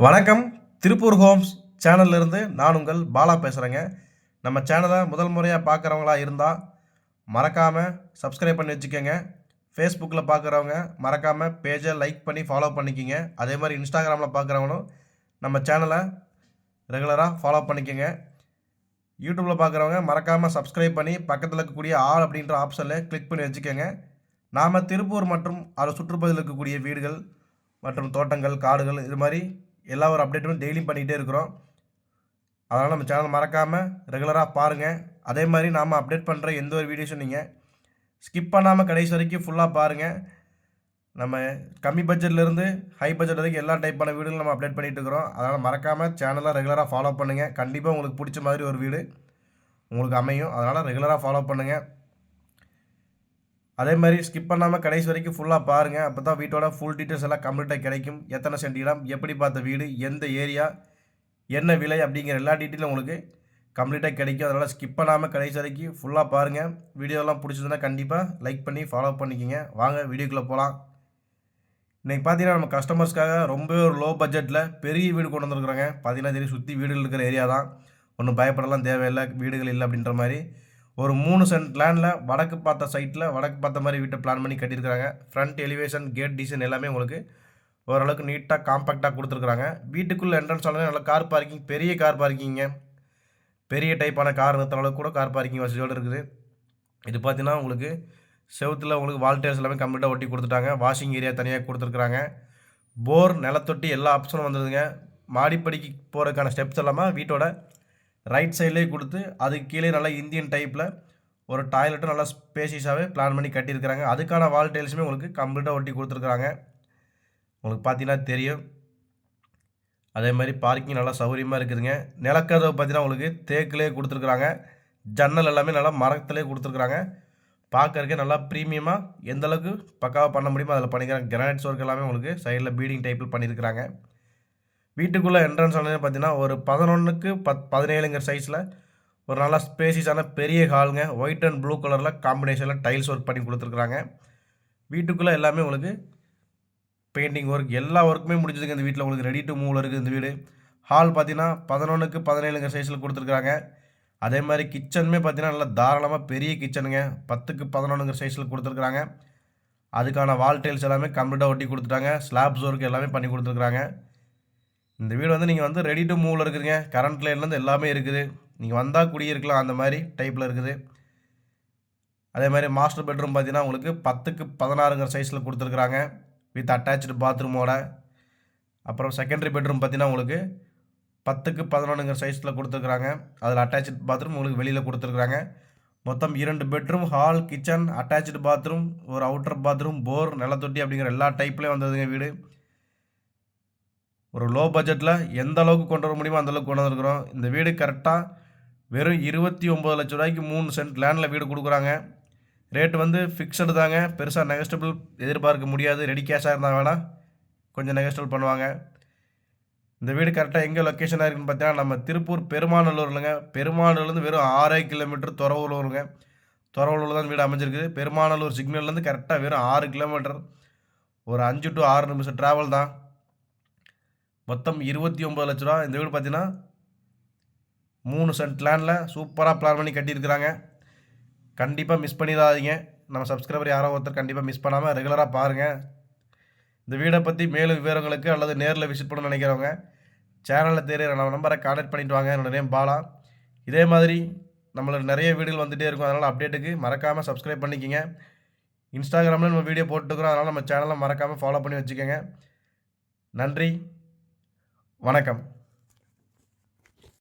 வணக்கம். திருப்பூர் ஹோம்ஸ் சேனல்லேருந்து நான் உங்கள் பாலா பேசுகிறேங்க. நம்ம சேனலை முதல் முறையாக பார்க்குறவங்களா இருந்தால் மறக்காமல் சப்ஸ்கிரைப் பண்ணி வச்சுக்கோங்க. ஃபேஸ்புக்கில் பார்க்குறவங்க மறக்காமல் பேஜை லைக் பண்ணி ஃபாலோ பண்ணிக்கோங்க. அதே மாதிரி இன்ஸ்டாகிராமில் பார்க்குறவங்களும் நம்ம சேனலை ரெகுலராக ஃபாலோ பண்ணிக்கோங்க. யூடியூப்பில் பார்க்குறவங்க மறக்காமல் சப்ஸ்கிரைப் பண்ணி பக்கத்தில் இருக்கக்கூடிய ஆல் அப்படின்ற ஆப்ஷனில் கிளிக் பண்ணி வச்சுக்கோங்க. நாம் திருப்பூர் மற்றும் அதை சுற்றுப்பகுதியில் இருக்கக்கூடிய வீடுகள் மற்றும் தோட்டங்கள், காடுகள் இது மாதிரி எல்லா ஒரு அப்டேட்டுமே டெய்லியும் பண்ணிக்கிட்டே இருக்கிறோம். அதனால் நம்ம சேனல் மறக்காமல் ரெகுலராக பாருங்கள். அதே மாதிரி நாம் அப்டேட் பண்ணுற எந்த ஒரு வீடியோஸும் நீங்கள் ஸ்கிப் பண்ணாமல் கடைசி வரைக்கும் ஃபுல்லாக பாருங்கள். நம்ம கம்மி பட்ஜெட்லேருந்து ஹை பட்ஜெட் வரைக்கும் எல்லா டைப்பான வீடுகளும் நம்ம அப்டேட் பண்ணிகிட்டு இருக்கிறோம். அதனால் மறக்காமல் சேனலை ரெகுலராக ஃபாலோ பண்ணுங்கள். கண்டிப்பாக உங்களுக்கு பிடிச்ச மாதிரி ஒரு வீடு உங்களுக்கு அமையும். அதனால் ரெகுலராக ஃபாலோ பண்ணுங்கள். அதே மாதிரி ஸ்கிப் பண்ணாமல் கடைசி வரைக்கும் ஃபுல்லாக பாருங்கள். அப்போ தான் வீட்டோட ஃபுல் டீட்டெயில்ஸ் எல்லாம் கம்ப்ளீட்டாக கிடைக்கும். எத்தனை சென்ட் இடம், எப்படி பார்த்த வீடு, எந்த ஏரியா, என்ன விலை அப்படிங்கிற எல்லா டீட்டெயிலும் உங்களுக்கு கம்ப்ளீட்டாக கிடைக்கும். அதனால் ஸ்கிப் பண்ணாமல் கடைசி வரைக்கும் ஃபுல்லாக பாருங்கள். வீடியோலாம் பிடிச்சதுன்னா கண்டிப்பாக லைக் பண்ணி ஃபாலோ பண்ணிக்கோங்க. வாங்க வீடியோக்குள்ளே போகலாம். இன்றைக்கி பார்த்தீங்கன்னா நம்ம கஸ்டமர்ஸ்க்காக ரொம்பவே ஒரு லோ பட்ஜெட்டில் பெரிய வீடு கொண்டு வந்துருக்குறாங்க. பார்த்தீங்கன்னா தெரியும், சுற்றி வீடுகள் இருக்கிற ஏரியா தான். ஒன்றும் பயப்படலாம் தேவையில்லை, வீடுகள் இல்லை அப்படின்ற மாதிரி ஒரு 3 சென்ட் லேண்டில் வடக்கு பார்த்த சைட்டில் வடக்கு பார்த்த மாதிரி வீட்டை பிளான் பண்ணி கட்டியிருக்கிறாங்க. ஃப்ரண்ட் எலிவேஷன், கேட் டிசைன் எல்லாமே உங்களுக்கு ஓரளவுக்கு நீட்டாக காம்பேக்டாக கொடுத்துருக்குறாங்க. வீட்டுக்குள்ளே என்ட்ரன்ஸ் ஆனது நல்லா கார் பார்க்கிங், பெரிய கார் பார்க்கிங்க, பெரிய டைப்பான கார் நிறுத்துற அளவுக்கு கூட கார் பார்க்கிங் வசதியோடு இருக்குது. இது பார்த்தீங்கன்னா உங்களுக்கு செவுத்தில் உங்களுக்கு வால்டேர்ஸ் எல்லாமே கம்ப்ளீட்டாக ஒட்டி கொடுத்துட்டாங்க. வாஷிங் ஏரியா தனியாக கொடுத்துருக்குறாங்க. போர், நிலத்தொட்டி எல்லா ஆப்ஷனும் வந்துடுதுங்க. மாடிப்படிக்கு போகிறதுக்கான ஸ்டெப்ஸ் எல்லாமே வீட்டோட ரைட் சைட்லேயே கொடுத்து அதுக்கு கீழே நல்லா இந்தியன் டைப்பில் ஒரு டாய்லெட்டும் நல்லா ஸ்பேசியஸாகவே பிளான் பண்ணி கட்டியிருக்கிறாங்க. அதுக்கான வால் டைல்ஸுமே உங்களுக்கு கம்ப்ளீட்டாக ஒட்டி கொடுத்துருக்குறாங்க. உங்களுக்கு பார்த்தீங்கன்னா தெரியும். அதே மாதிரி பார்க்கிங் நல்லா சௌகரியமாக இருக்குதுங்க. நிலக்கதவு பார்த்தீங்கன்னா உங்களுக்கு தேக்கிலே கொடுத்துருக்குறாங்க. ஜன்னல் எல்லாமே நல்லா மரத்துலேயே கொடுத்துருக்குறாங்க. பார்க்கறதுக்கே நல்லா ப்ரீமியமாக எந்தளவுக்கு பக்காவாக பண்ண முடியுமோ அதில் பண்ணிக்கிறாங்க. கிரானைட்ஸ் ஒர்க் எல்லாமே உங்களுக்கு சைடில் பீடிங் டைப்பில் பண்ணியிருக்கிறாங்க. வீட்டுக்குள்ளே என்ட்ரன்ஸ் ஆனது பார்த்தீங்கன்னா ஒரு 11க்கு 17ங்கிற சைஸில் ஒரு நல்லா ஸ்பேசியஸான பெரிய ஹாலுங்க. ஒயிட் அண்ட் ப்ளூ கலரில் காம்பினேஷனில் டைல்ஸ் ஒர்க் பண்ணி கொடுத்துருக்குறாங்க. வீட்டுக்குள்ளே எல்லாமே உங்களுக்கு பெயிண்டிங் ஒர்க் எல்லா ஒர்க்குமே முடிஞ்சதுங்க. இந்த வீட்டில் உங்களுக்கு ரெடி டு மூவில் இருக்குது இந்த வீடு. ஹால் பார்த்தீங்கன்னா 11க்கு 17ங்கிற சைஸில் கொடுத்துருக்குறாங்க. அதே மாதிரி கிச்சனுமே பார்த்தீங்கன்னா நல்லா தாராளமாக பெரிய கிச்சனுங்க. 10க்கு 11ங்கிற சைஸில் கொடுத்துருக்குறாங்க. அதுக்கான வால் டைல்ஸ் எல்லாமே கம்ப்ளீட்டாக ஒட்டி கொடுத்துட்டாங்க. ஸ்லாப்ஸ் ஒர்க் எல்லாமே பண்ணி கொடுத்துருக்குறாங்க. இந்த வீடு வந்து நீங்கள் வந்து ரெடி டு மூவில் இருக்குதுங்க. கரண்ட் லைன்லேருந்து எல்லாமே இருக்குது. நீங்கள் வந்தால் குடியிருக்கலாம், அந்த மாதிரி டைப்பில் இருக்குது. அதே மாதிரி மாஸ்டர் பெட்ரூம் பார்த்தீங்கன்னா உங்களுக்கு 10க்கு 16ங்கிற சைஸில் கொடுத்துருக்குறாங்க வித் அட்டாச்சு பாத்ரூமோட. அப்புறம் செகண்டரி பெட்ரூம் பார்த்தீங்கன்னா உங்களுக்கு 10க்கு 11ங்கிற சைஸில் கொடுத்துருக்குறாங்க. அதில் அட்டாச்சு பாத்ரூம் உங்களுக்கு வெளியில் கொடுத்துருக்குறாங்க. மொத்தம் 2 bedroom, hall, kitchen, attach bathroom, ஒரு அவுட்டர் பாத்ரூம், போர், நிலத்தொட்டி அப்படிங்கிற எல்லா டைப்லேயும் வந்ததுங்க வீடு. ஒரு லோ பட்ஜெட்டில் எந்த அளவுக்கு கொண்டு வர முடியுமோ அந்தளவுக்கு கொண்டு வந்துருக்குறோம். இந்த வீடு கரெக்டாக வெறும் 29 லட்ச ரூபாய்க்கு 3 சென்ட் லேண்டில் வீடு கொடுக்குறாங்க. ரேட்டு வந்து ஃபிக்ஸடு தாங்க. பெருசாக நெகஸ்டபிள் எதிர்பார்க்க முடியாது. ரெடி கேஷாக இருந்தால் வேணால் கொஞ்சம் நெகஸ்டபிள் பண்ணுவாங்க. இந்த வீடு கரெக்டாக எங்கே லொக்கேஷனாக இருக்குன்னு பார்த்தீங்கன்னா நம்ம திருப்பூர் பெருமாநல்லூர்லங்க. பெருமாநல்லூர்லேருந்து வெறும் 6 கிலோமீட்டர் தொரவலூருங்க. தொரவலூரில் தான் வீடு அமைஞ்சிருக்குது. பெருமாநல்லூர் சிக்னல்லேருந்து கரெக்டாக வெறும் 6 கிலோமீட்டர், ஒரு 5 டு 6 நிமிஷம் ட்ராவல் தான். மொத்தம் 29 லட்ச ரூபா. இந்த வீடு பார்த்தீங்கன்னா 3 சென்ட் லேண்டில் சூப்பராக பிளான் பண்ணி கட்டியிருக்கிறாங்க. கண்டிப்பாக மிஸ் பண்ணிடாதீங்க. நம்ம சப்ஸ்கிரைபர் யாரோ ஒருத்தர் கண்டிப்பாக மிஸ் பண்ணாமல் ரெகுலராக பாருங்கள். இந்த வீடை பற்றி மேலும் விவரங்களுக்கு அல்லது நேரில் விசிட் பண்ண நினைக்கிறவங்க சேனலில் தெரியுற நம்ம நம்பரை கான்டாக்ட் பண்ணிட்டு வாங்க. என்னோடய நேம் பாலா. இதே மாதிரி நம்மளோட நிறைய வீடுகள் வந்துகிட்டே இருக்கும். அதனால் அப்டேட்டுக்கு மறக்காமல் சப்ஸ்கிரைப் பண்ணிக்கோங்க. இன்ஸ்டாகிராமில் நம்ம வீடியோ போட்டுக்கிறோம். அதனால் நம்ம சேனலை மறக்காமல் ஃபாலோ பண்ணி வச்சுக்கோங்க. நன்றி, வணக்கம்.